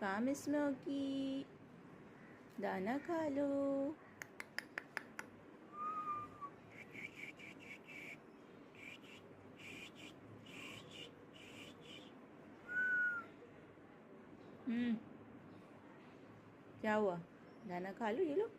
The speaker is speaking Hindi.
काम स्मोकी, दाना खा लो। क्या हुआ? दाना खा लो, ये लो।